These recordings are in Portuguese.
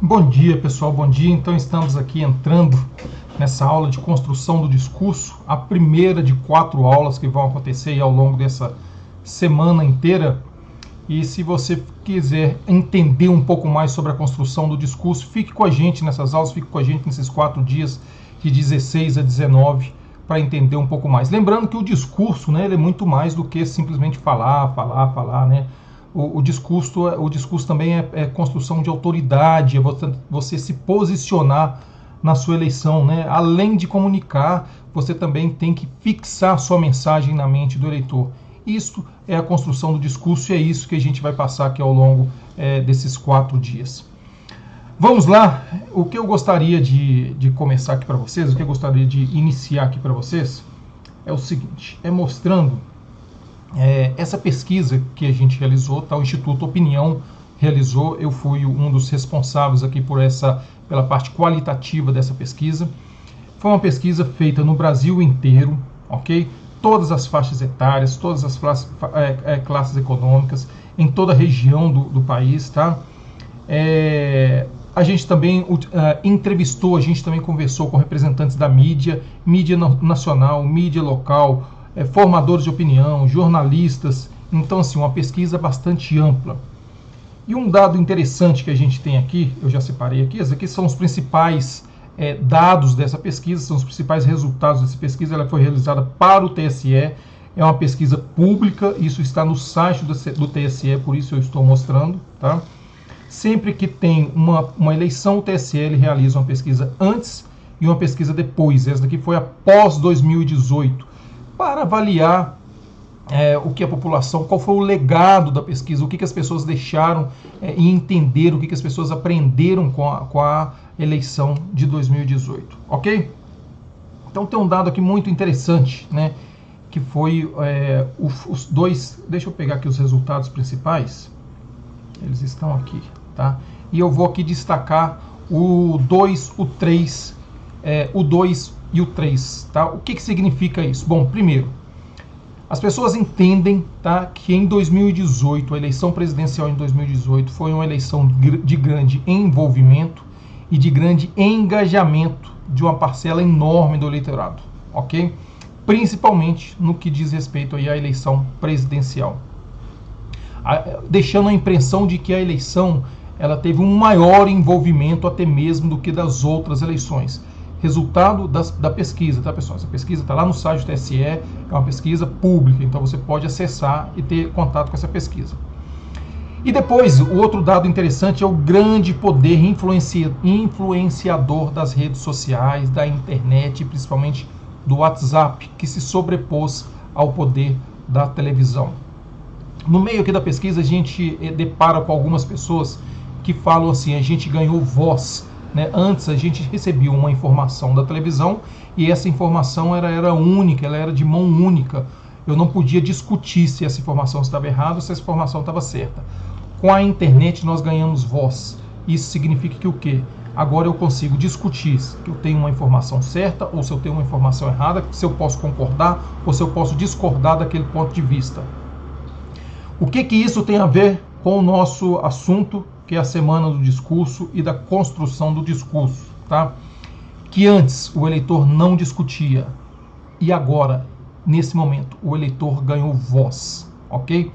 Bom dia, pessoal, bom dia. Então estamos aqui entrando nessa aula de construção do discurso, a primeira de 4 aulas que vão acontecer ao longo dessa semana inteira. E se você quiser entender um pouco mais sobre a construção do discurso, fique com a gente nessas aulas, fique com a gente nesses 4 dias de 16 a 19 para entender um pouco mais. Lembrando que o discurso, né, ele é muito mais do que simplesmente falar, né? O discurso também é construção de autoridade, é você se posicionar na sua eleição, né? Além de comunicar, você também tem que fixar sua mensagem na mente do eleitor. Isso é a construção do discurso e é isso que a gente vai passar aqui ao longo desses 4 dias. Vamos lá, o que eu gostaria de começar aqui para vocês, o que eu gostaria de iniciar aqui para vocês, é o seguinte, mostrando essa pesquisa que a gente realizou, tá? O Instituto Opinião realizou, eu fui um dos responsáveis aqui pela parte qualitativa dessa pesquisa. Foi uma pesquisa feita no Brasil inteiro, ok? Todas as faixas etárias, todas as classes econômicas, em toda a região do país, tá? A gente também entrevistou, a gente também conversou com representantes da mídia nacional, mídia local, formadores de opinião, jornalistas. Então, assim, uma pesquisa bastante ampla. E um dado interessante que a gente tem aqui, eu já separei aqui, esses aqui são os principais dados dessa pesquisa, são os principais resultados dessa pesquisa. Ela foi realizada para o TSE, é uma pesquisa pública, isso está no site do TSE, por isso eu estou mostrando, tá? Sempre que tem uma eleição, o TSE ele realiza uma pesquisa antes e uma pesquisa depois. Essa daqui foi após 2018, para avaliar o que a população, qual foi o legado da pesquisa, o que as pessoas deixaram e entenderam, o que as pessoas aprenderam com a eleição de 2018, ok? Então tem um dado aqui muito interessante, né, que foi os dois, deixa eu pegar aqui os resultados principais, eles estão aqui, tá? E eu vou aqui destacar o 2, o 3, o 2 e o 3, tá? O que significa isso? Bom, primeiro, as pessoas entendem, tá, que em 2018, a eleição presidencial em 2018 foi uma eleição de grande envolvimento e de grande engajamento de uma parcela enorme do eleitorado, ok? Principalmente no que diz respeito aí à eleição presidencial. Deixando a impressão de que a eleição ela teve um maior envolvimento até mesmo do que das outras eleições. Resultado da pesquisa, tá, pessoal? Essa pesquisa está lá no site do TSE, é uma pesquisa pública, então você pode acessar e ter contato com essa pesquisa. E depois, o outro dado interessante é o grande poder influenciador das redes sociais, da internet, principalmente do WhatsApp, que se sobrepôs ao poder da televisão. No meio aqui da pesquisa, a gente depara com algumas pessoas que falam assim, a gente ganhou voz, né? Antes a gente recebia uma informação da televisão e essa informação era única, ela era de mão única. Eu não podia discutir se essa informação estava errada ou se essa informação estava certa. Com a internet nós ganhamos voz. Isso significa que o quê? Agora eu consigo discutir se eu tenho uma informação certa ou se eu tenho uma informação errada, se eu posso concordar ou se eu posso discordar daquele ponto de vista. O que isso tem a ver com o nosso assunto, que é a semana do discurso e da construção do discurso, tá? Que antes o eleitor não discutia e agora, nesse momento, o eleitor ganhou voz, ok?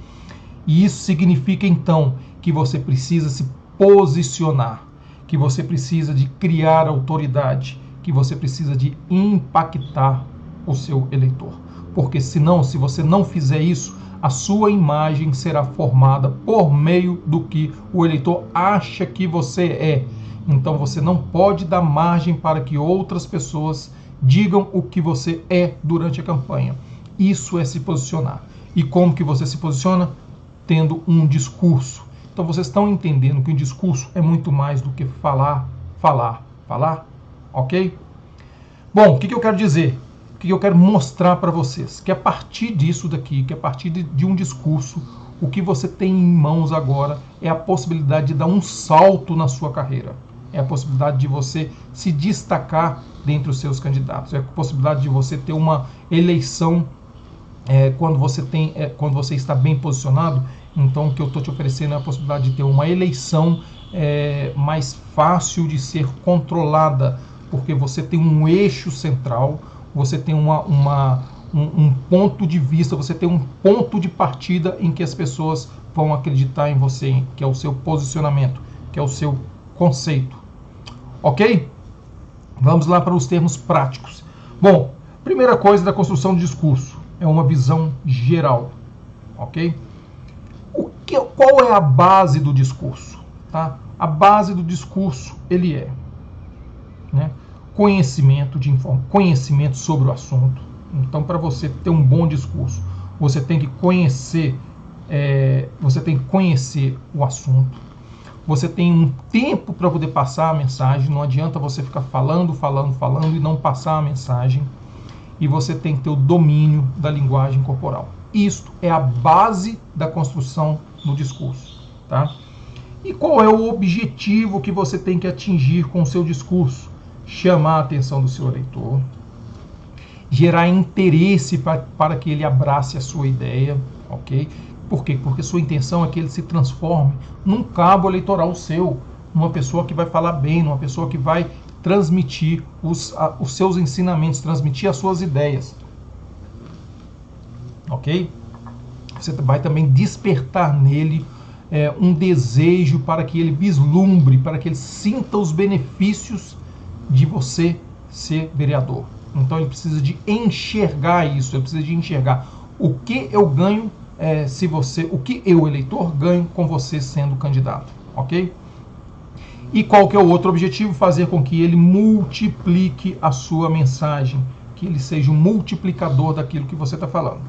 E isso significa então que você precisa se posicionar, que você precisa de criar autoridade, que você precisa de impactar o seu eleitor. Porque senão, se você não fizer isso, a sua imagem será formada por meio do que o eleitor acha que você é. Então você não pode dar margem para que outras pessoas digam o que você é durante a campanha. Isso é se posicionar. E como que você se posiciona? Tendo um discurso. Então vocês estão entendendo que o discurso é muito mais do que falar, ok? Bom, o que eu quero dizer? O que eu quero mostrar para vocês? Que a partir disso daqui, que a partir de um discurso, o que você tem em mãos agora é a possibilidade de dar um salto na sua carreira. É a possibilidade de você se destacar dentre os seus candidatos. É a possibilidade de você ter uma eleição quando você está bem posicionado. Então, o que eu estou te oferecendo é a possibilidade de ter uma eleição mais fácil de ser controlada, porque você tem um eixo central, você tem um ponto de vista, você tem um ponto de partida em que as pessoas vão acreditar em você, que é o seu posicionamento, que é o seu conceito. Ok? Vamos lá para os termos práticos. Bom, primeira coisa da construção do discurso é uma visão geral. Ok? Qual é a base do discurso? Tá? A base do discurso, ele é, né, conhecimento sobre o assunto. Então, para você ter um bom discurso, você tem que conhecer o assunto. Você tem um tempo para poder passar a mensagem. Não adianta você ficar falando e não passar a mensagem. E você tem que ter o domínio da linguagem corporal. Isto é a base da construção do discurso, tá? E qual é o objetivo que você tem que atingir com o seu discurso? Chamar a atenção do seu eleitor, gerar interesse para que ele abrace a sua ideia, ok? Por quê? Porque sua intenção é que ele se transforme num cabo eleitoral seu, numa pessoa que vai falar bem, numa pessoa que vai transmitir os seus ensinamentos, transmitir as suas ideias, ok? Você vai também despertar nele um desejo para que ele vislumbre, para que ele sinta os benefícios de você ser vereador. Então ele precisa de enxergar isso, ele precisa de enxergar o que eu ganho o que eu, eleitor, ganho com você sendo candidato, ok? E qual que é o outro objetivo? Fazer com que ele multiplique a sua mensagem, que ele seja um multiplicador daquilo que você está falando.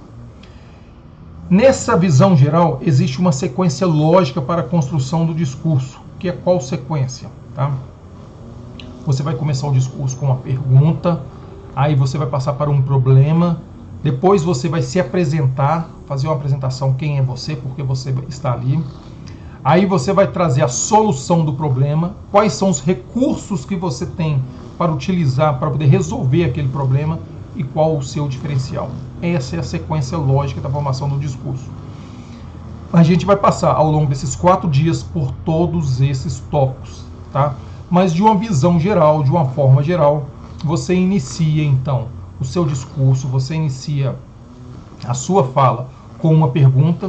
Nessa visão geral, existe uma sequência lógica para a construção do discurso, que é qual sequência? Tá? Você vai começar o discurso com uma pergunta, aí você vai passar para um problema, depois você vai se apresentar, fazer uma apresentação, quem é você, porque você está ali. Aí você vai trazer a solução do problema, quais são os recursos que você tem para utilizar, para poder resolver aquele problema e qual o seu diferencial. Essa é a sequência lógica da formação do discurso. A gente vai passar ao longo desses 4 dias por todos esses tópicos, tá? Mas de uma visão geral, de uma forma geral, você inicia então o seu discurso, você inicia a sua fala com uma pergunta,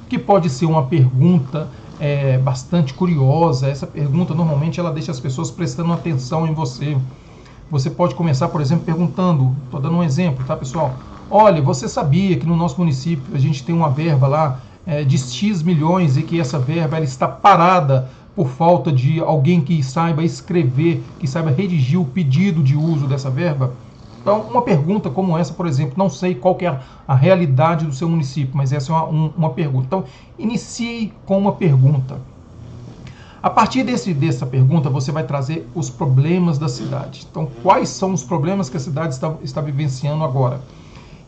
que pode ser uma pergunta bastante curiosa. Essa pergunta normalmente ela deixa as pessoas prestando atenção em você. Você pode começar, por exemplo, perguntando, estou dando um exemplo, tá, pessoal? Olha, você sabia que no nosso município a gente tem uma verba lá de X milhões e que essa verba ela está parada por falta de alguém que saiba escrever, que saiba redigir o pedido de uso dessa verba? Então, uma pergunta como essa, por exemplo, não sei qual que é a realidade do seu município, mas essa é uma pergunta. Então, inicie com uma pergunta. A partir dessa pergunta, você vai trazer os problemas da cidade. Então, quais são os problemas que a cidade está vivenciando agora?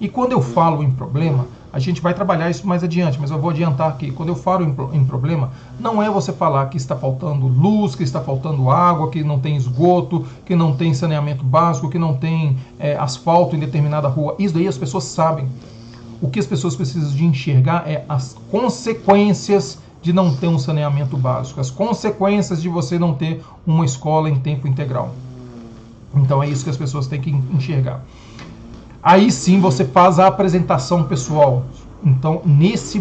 E quando eu falo em problema, a gente vai trabalhar isso mais adiante, mas eu vou adiantar aqui. Quando eu falo em problema, não é você falar que está faltando luz, que está faltando água, que não tem esgoto, que não tem saneamento básico, que não tem asfalto em determinada rua. Isso daí as pessoas sabem. O que as pessoas precisam de enxergar é as consequências de não ter um saneamento básico, as consequências de você não ter uma escola em tempo integral. Então é isso que as pessoas têm que enxergar. Aí sim você faz a apresentação pessoal. Então, nesse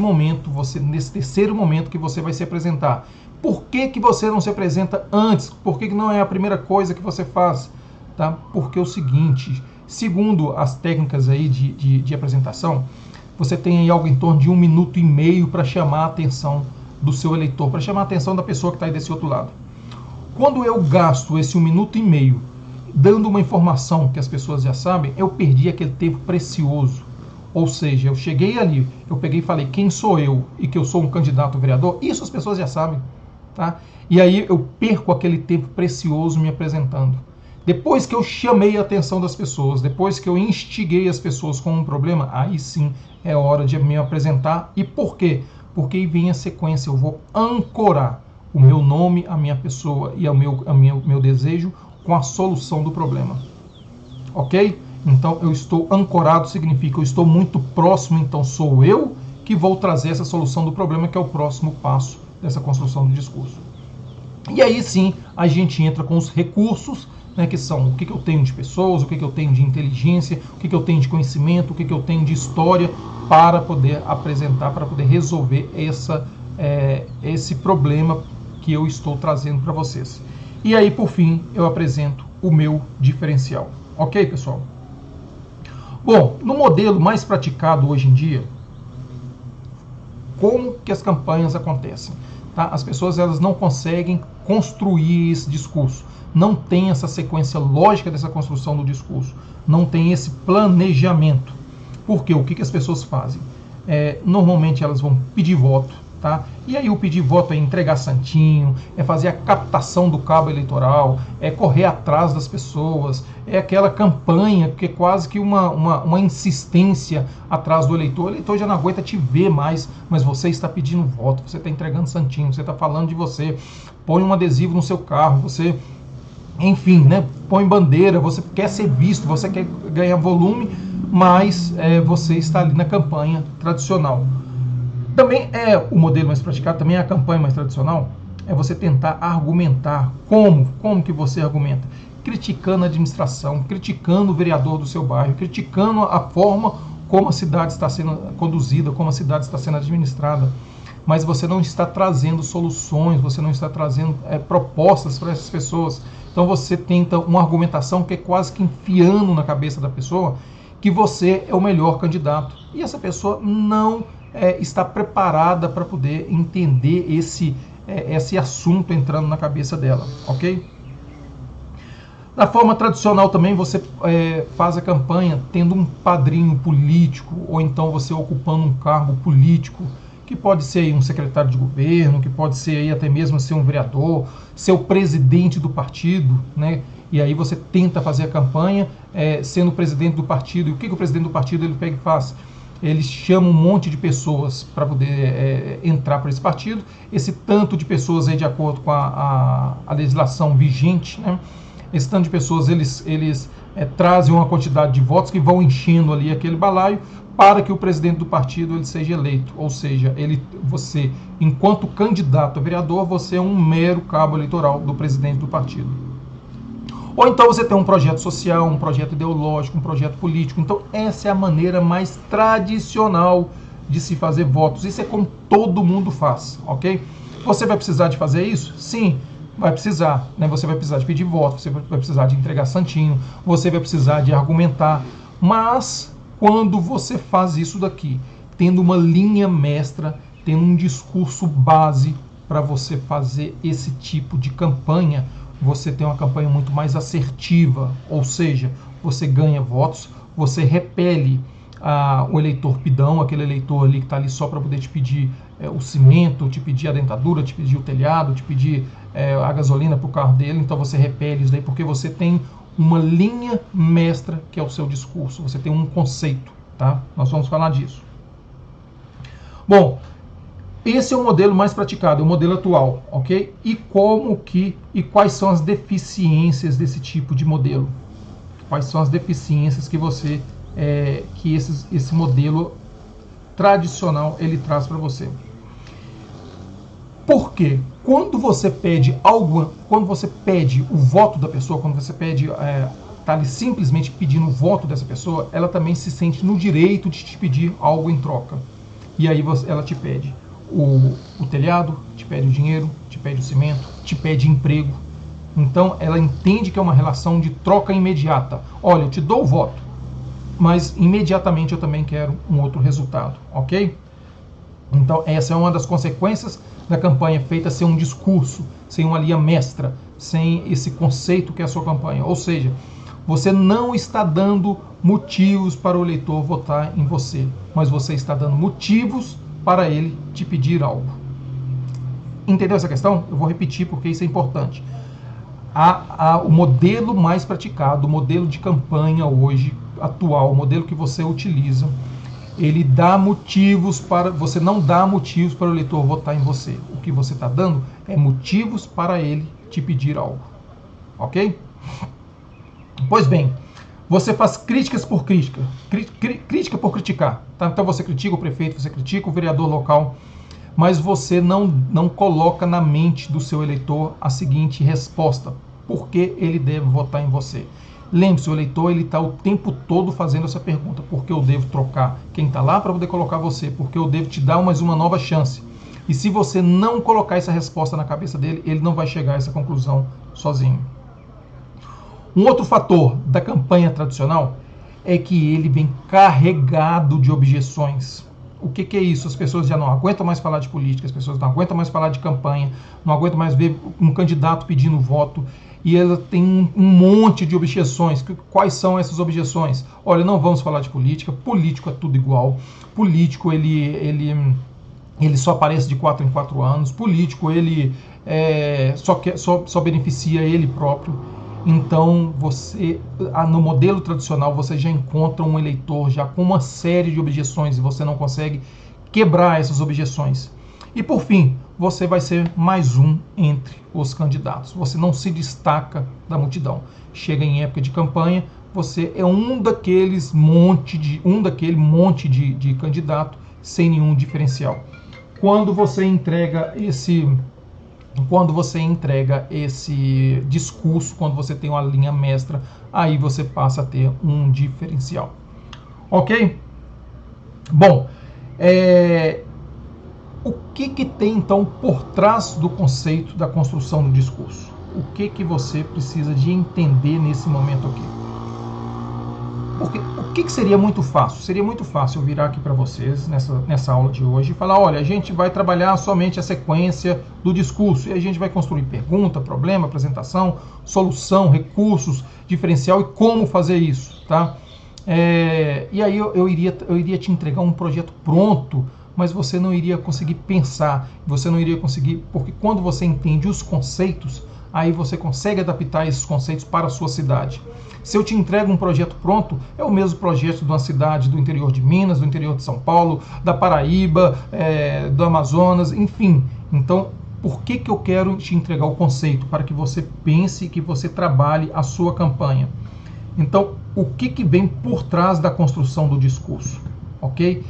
terceiro momento que você vai se apresentar. Por que você não se apresenta antes? Por que não é a primeira coisa que você faz? Tá? Porque é o seguinte, segundo as técnicas aí de apresentação, você tem aí algo em torno de 1 minuto e meio para chamar a atenção do seu eleitor, para chamar a atenção da pessoa que está aí desse outro lado. Quando eu gasto esse 1 minuto e meio dando uma informação que as pessoas já sabem, eu perdi aquele tempo precioso. Ou seja, eu cheguei ali, eu peguei e falei quem sou eu e que eu sou um candidato a vereador, isso as pessoas já sabem. Tá? E aí eu perco aquele tempo precioso me apresentando. Depois que eu chamei a atenção das pessoas, depois que eu instiguei as pessoas com um problema, aí sim é hora de me apresentar. E por quê? Porque aí vem a sequência, eu vou ancorar o meu nome, a minha pessoa e o meu desejo com a solução do problema. Ok? Então, eu estou ancorado, significa eu estou muito próximo, então sou eu que vou trazer essa solução do problema, que é o próximo passo dessa construção do discurso. E aí sim a gente entra com os recursos, né, que são o que eu tenho de pessoas, o que eu tenho de inteligência, o que eu tenho de conhecimento, o que eu tenho de história para poder apresentar, para poder resolver esse problema que eu estou trazendo para vocês. E aí, por fim, eu apresento o meu diferencial. Ok, pessoal? Bom, no modelo mais praticado hoje em dia, como que as campanhas acontecem? Tá? As pessoas elas não conseguem construir esse discurso, não tem essa sequência lógica dessa construção do discurso, não tem esse planejamento. Por quê? O que as pessoas fazem? Normalmente elas vão pedir voto, tá? E aí o pedir voto é entregar santinho, é fazer a captação do cabo eleitoral, é correr atrás das pessoas, é aquela campanha que é quase que uma insistência atrás do eleitor. O eleitor já não aguenta te ver mais, mas você está pedindo voto, você está entregando santinho, você está falando de você, põe um adesivo no seu carro, você, enfim, né, põe bandeira, você quer ser visto, você quer ganhar volume, mas você está ali na campanha tradicional. Também é o modelo mais praticado, também é a campanha mais tradicional, é você tentar argumentar. Como que você argumenta? Criticando a administração, criticando o vereador do seu bairro, criticando a forma como a cidade está sendo conduzida, como a cidade está sendo administrada. Mas você não está trazendo soluções, você não está trazendo propostas para essas pessoas. Então você tenta uma argumentação que é quase que enfiando na cabeça da pessoa que você é o melhor candidato. E essa pessoa não está preparada para poder entender esse assunto entrando na cabeça dela, ok? Da forma tradicional também você faz a campanha tendo um padrinho político, ou então você ocupando um cargo político, que pode ser um secretário de governo, que pode ser aí até mesmo ser um vereador, ser o presidente do partido, né? E aí você tenta fazer a campanha sendo o presidente do partido. E o que o presidente do partido ele pega e faz? Ele chama um monte de pessoas para poder entrar para esse partido. Esse tanto de pessoas aí, de acordo com a legislação vigente, né? Esse tanto de pessoas, eles trazem uma quantidade de votos que vão enchendo ali aquele balaio para que o presidente do partido ele seja eleito. Ou seja, você, enquanto candidato a vereador, você é um mero cabo eleitoral do presidente do partido. Ou então você tem um projeto social, um projeto ideológico, um projeto político. Então essa é a maneira mais tradicional de se fazer votos. Isso é como todo mundo faz, ok? Você vai precisar de fazer isso? Sim, vai precisar, né? Você vai precisar de pedir voto, você vai precisar de entregar santinho, você vai precisar de argumentar. Mas quando você faz isso daqui, tendo uma linha mestra, tendo um discurso base para você fazer esse tipo de campanha, você tem uma campanha muito mais assertiva, ou seja, você ganha votos, você repele o eleitor pidão, aquele eleitor ali que está ali só para poder te pedir o cimento, te pedir a dentadura, te pedir o telhado, te pedir a gasolina para o carro dele. Então você repele isso daí porque você tem uma linha mestra que é o seu discurso, você tem um conceito, tá? Nós vamos falar disso. Bom, esse é o modelo mais praticado, é o modelo atual, ok? E quais são as deficiências desse tipo de modelo? Quais são as deficiências que esse modelo tradicional ele traz para você? Por quê? Quando você pede algo, quando você pede o voto da pessoa, quando você pede, tá ali simplesmente pedindo o voto dessa pessoa, ela também se sente no direito de te pedir algo em troca. E aí ela te pede o telhado, te pede o dinheiro, te pede o cimento, te pede emprego. Então ela entende que é uma relação de troca imediata. Olha, eu te dou o voto, mas imediatamente eu também quero um outro resultado, ok? Então essa é uma das consequências da campanha feita sem um discurso, sem uma linha mestra, sem esse conceito que é a sua campanha. Ou seja, você não está dando motivos para o eleitor votar em você, mas você está dando motivos para ele te pedir algo. Entendeu essa questão? Eu vou repetir porque isso é importante. O modelo mais praticado, o modelo de campanha hoje, atual, o modelo que você utiliza, ele dá motivos para... Você não dá motivos para o eleitor votar em você. O que você está dando é motivos para ele te pedir algo. Ok? Pois bem, você faz críticas por crítica por criticar. Tá? Então você critica o prefeito, você critica o vereador local, mas você não coloca na mente do seu eleitor a seguinte resposta: por que ele deve votar em você? Lembre-se, o eleitor está o tempo todo fazendo essa pergunta: por que eu devo trocar quem está lá para poder colocar você? Por que eu devo te dar mais uma nova chance? E se você não colocar essa resposta na cabeça dele, ele não vai chegar a essa conclusão sozinho. Um outro fator da campanha tradicional é que ele vem carregado de objeções. O que é isso? As pessoas já não aguentam mais falar de política, as pessoas não aguentam mais falar de campanha, não aguentam mais ver um candidato pedindo voto, e ela tem um monte de objeções. Quais são essas objeções? Olha, não vamos falar de política, político é tudo igual, político ele só aparece de 4 em 4 anos, político ele só beneficia ele próprio. Então, você, no modelo tradicional, você já encontra um eleitor já com uma série de objeções e você não consegue quebrar essas objeções. E, por fim, você vai ser mais um entre os candidatos. Você não se destaca da multidão. Chega em época de campanha, você é daquele monte de candidato sem nenhum diferencial. Quando você entrega esse discurso, quando você tem uma linha mestra, aí você passa a ter um diferencial. Ok? Bom, o que tem então por trás do conceito da construção do discurso? O que você precisa de entender nesse momento aqui? Porque o que seria muito fácil? Seria muito fácil eu virar aqui para vocês nessa aula de hoje e falar: olha, a gente vai trabalhar somente a sequência do discurso e a gente vai construir pergunta, problema, apresentação, solução, recursos, diferencial e como fazer isso, tá? E aí eu iria te entregar um projeto pronto, mas você não iria conseguir pensar, você não iria conseguir, porque quando você entende os conceitos, aí você consegue adaptar esses conceitos para a sua cidade. Se eu te entrego um projeto pronto, é o mesmo projeto de uma cidade do interior de Minas, do interior de São Paulo, da Paraíba, do Amazonas, enfim. Então, por que eu quero te entregar o conceito? Para que você pense, que você trabalhe a sua campanha. Então, o que vem por trás da construção do discurso? Ok?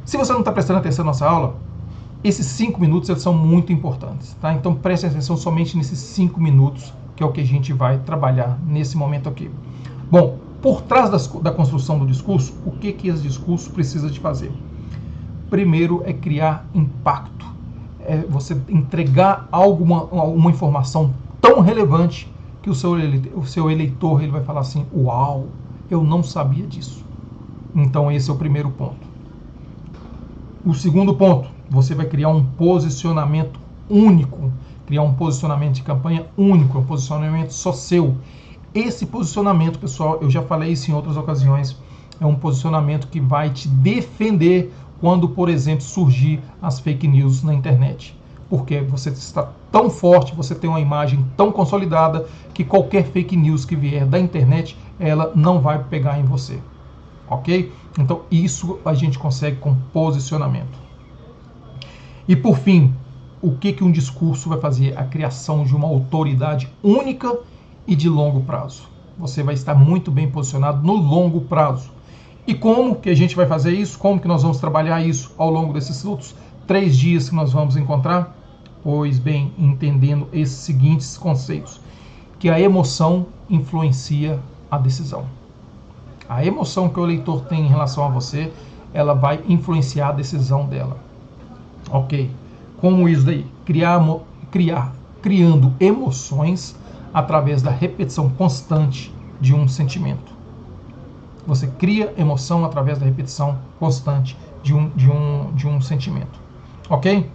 Se você não está prestando atenção na nossa aula, esses 5 minutos eles são muito importantes, tá? Então preste atenção somente nesses 5 minutos, que é o que a gente vai trabalhar nesse momento aqui. Bom, por trás da construção do discurso, o que esse discurso precisa de fazer? Primeiro é criar impacto, você entregar uma informação tão relevante que o seu eleitor ele vai falar assim: uau, eu não sabia disso. Então esse é o primeiro ponto. O segundo ponto, você vai criar um posicionamento único, criar um posicionamento de campanha único, um posicionamento só seu. Esse posicionamento, pessoal, eu já falei isso em outras ocasiões, é um posicionamento que vai te defender quando, por exemplo, surgir as fake news na internet. Porque você está tão forte, você tem uma imagem tão consolidada que qualquer fake news que vier da internet, ela não vai pegar em você. Ok? Então, isso a gente consegue com posicionamento. E, por fim, o que um discurso vai fazer? A criação de uma autoridade única e de longo prazo. Você vai estar muito bem posicionado no longo prazo. E como que a gente vai fazer isso? Como que nós vamos trabalhar isso ao longo desses outros 3 dias que nós vamos encontrar? Pois bem, entendendo esses seguintes conceitos. Que a emoção influencia a decisão. A emoção que o eleitor tem em relação a você, ela vai influenciar a decisão dela. Ok? Como isso daí? Criando emoções através da repetição constante de um sentimento. Você cria emoção através da repetição constante de um sentimento. Ok?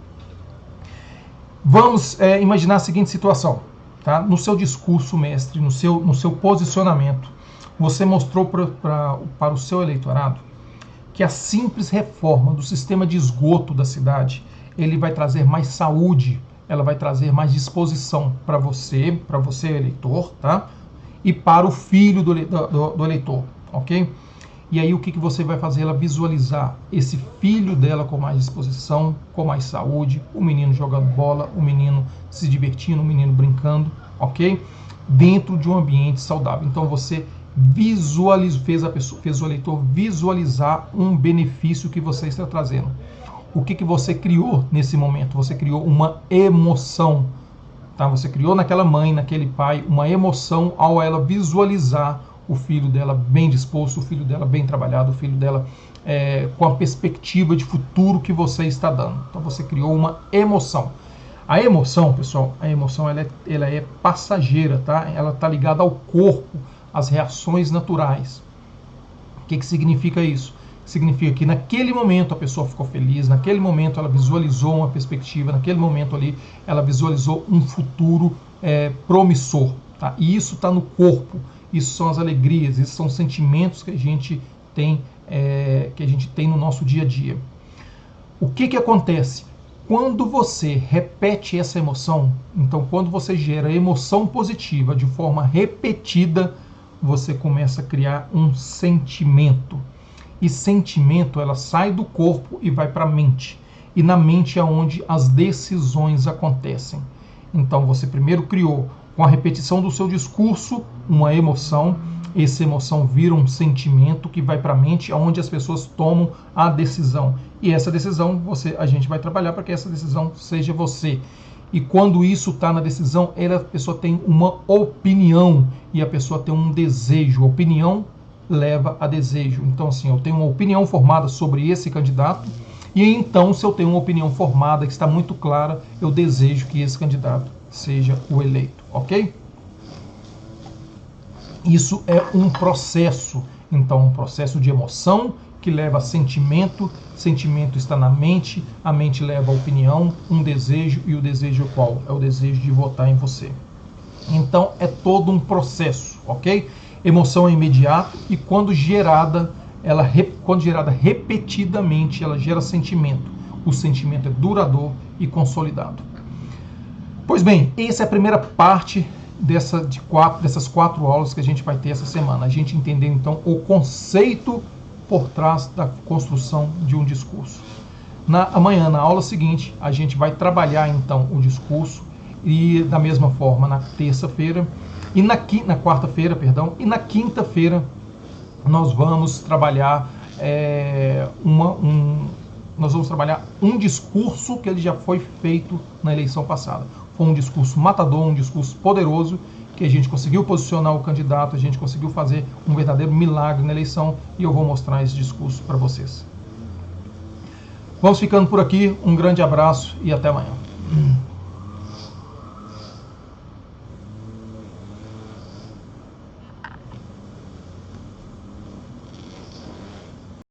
Vamos imaginar a seguinte situação. Tá? No seu discurso, mestre, no seu posicionamento, você mostrou para o seu eleitorado que a simples reforma do sistema de esgoto da cidade, ele vai trazer mais saúde, ela vai trazer mais disposição para você eleitor, tá? E para o filho do eleitor, ok? E aí o que você vai fazer? Ela visualizar esse filho dela com mais disposição, com mais saúde, o menino jogando bola, o menino se divertindo, o menino brincando, ok? Dentro de um ambiente saudável. Então você fez o eleitor visualizar um benefício que você está trazendo. O que você criou nesse momento? Você criou uma emoção, tá? Você criou naquela mãe, naquele pai, uma emoção ao ela visualizar o filho dela bem disposto, o filho dela bem trabalhado, o filho dela com a perspectiva de futuro que você está dando. Então você criou uma emoção. A emoção, pessoal, a emoção ela é passageira, tá? Ela está ligada ao corpo, às reações naturais. O que significa isso? Significa que naquele momento a pessoa ficou feliz, naquele momento ela visualizou uma perspectiva, naquele momento ali ela visualizou um futuro promissor. Tá? E isso está no corpo, isso são as alegrias, esses são os sentimentos que a gente tem no nosso dia a dia. O que acontece? Quando você repete essa emoção, então quando você gera emoção positiva de forma repetida, você começa a criar um sentimento. E sentimento, ela sai do corpo e vai para a mente. E na mente é onde as decisões acontecem. Então você primeiro criou, com a repetição do seu discurso, uma emoção. Essa emoção vira um sentimento que vai para a mente, onde as pessoas tomam a decisão. E essa decisão, a gente vai trabalhar para que essa decisão seja você. E quando isso está na decisão, a pessoa tem uma opinião e a pessoa tem um desejo. A opinião leva a desejo. Então, assim, eu tenho uma opinião formada sobre esse candidato e então, se eu tenho uma opinião formada que está muito clara, eu desejo que esse candidato seja o eleito, ok? Isso é um processo. Então, um processo de emoção que leva a sentimento, sentimento está na mente, a mente leva a opinião, um desejo, e o desejo qual? É o desejo de votar em você. Então, é todo um processo, ok? Emoção é imediata e quando gerada repetidamente, ela gera sentimento. O sentimento é duradouro e consolidado. Pois bem, essa é a primeira parte dessas 4 aulas que a gente vai ter essa semana. A gente entender, então, o conceito por trás da construção de um discurso. Amanhã, na aula seguinte, a gente vai trabalhar, então, o discurso e, da mesma forma, na terça-feira e na quarta-feira, perdão, e na quinta-feira nós vamos trabalhar um discurso que ele já foi feito na eleição passada. Foi um discurso matador, um discurso poderoso, que a gente conseguiu posicionar o candidato, a gente conseguiu fazer um verdadeiro milagre na eleição, e eu vou mostrar esse discurso para vocês. Vamos ficando por aqui, um grande abraço e até amanhã.